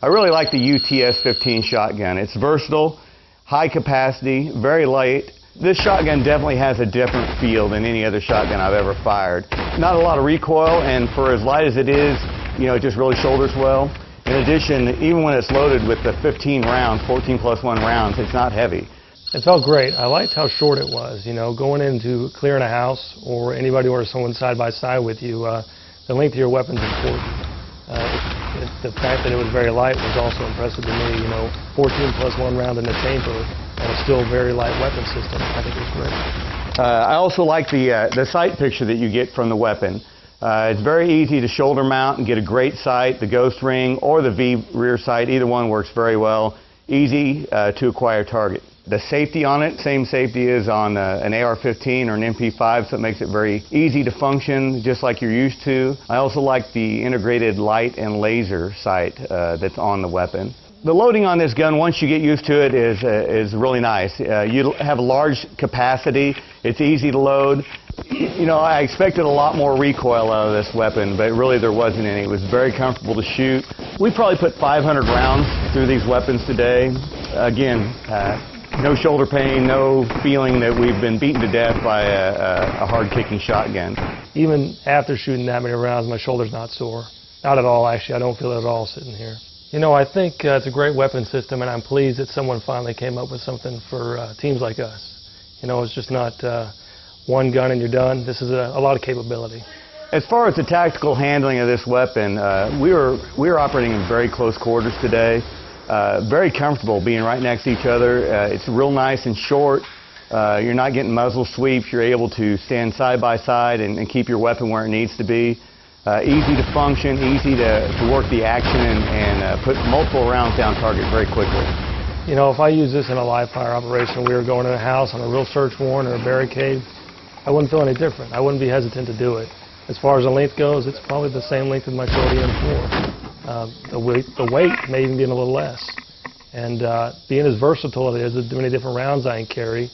I really like the UTS 15 shotgun. It's versatile, high capacity, very light. This shotgun definitely has a different feel than any other shotgun I've ever fired. Not a lot of recoil, and for as light as it is, it just really shoulders well. In addition, even when it's loaded with the 15 rounds, 14 plus 1 rounds, it's not heavy. It felt great. I liked how short it was. Going into clearing a house or anybody or someone side by side with you, the length of your weapon's important. The fact that it was very light was also impressive to me. 14 plus 1 round in the chamber and a still very light weapon system. I think it was great. I also like the sight picture that you get from the weapon. It's very easy to shoulder mount and get a great sight. The Ghost Ring or the V rear sight, either one works very well. Easy to acquire target. The safety on it, same safety as on an AR-15 or an MP5, so it makes it very easy to function just like you're used to. I also like the integrated light and laser sight that's on the weapon. The loading on this gun, once you get used to it, is really nice. You have a large capacity. It's easy to load. I expected a lot more recoil out of this weapon, but really there wasn't any. It was very comfortable to shoot. We probably put 500 rounds through these weapons today. Again, no shoulder pain, no feeling that we've been beaten to death by a hard-kicking shotgun. Even after shooting that many rounds, my shoulder's not sore. Not at all, actually. I don't feel it at all sitting here. I think it's a great weapon system, and I'm pleased that someone finally came up with something for teams like us. It's just not one gun and you're done. This is a lot of capability. As far as the tactical handling of this weapon, we were operating in very close quarters today. Very comfortable being right next to each other. It's real nice and short. You're not getting muzzle sweeps. You're able to stand side by side and keep your weapon where it needs to be. Easy to function, easy to work the action and put multiple rounds down target very quickly. If I use this in a live fire operation, we were going in a house on a real search warrant or a barricade, I wouldn't feel any different. I wouldn't be hesitant to do it. As far as the length goes, it's probably the same length as my Shorty M4. The weight may even be a little less. And being as versatile it is, as many different rounds I can carry,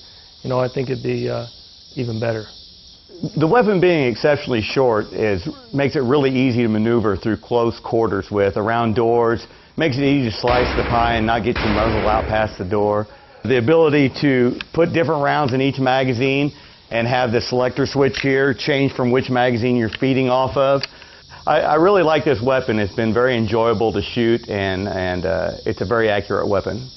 I think it'd be even better. The weapon being exceptionally short makes it really easy to maneuver through close quarters with, around doors, makes it easy to slice the pie and not get your muzzle out past the door. The ability to put different rounds in each magazine and have the selector switch here change from which magazine you're feeding off of. I really like this weapon. It's been very enjoyable to shoot, and it's a very accurate weapon.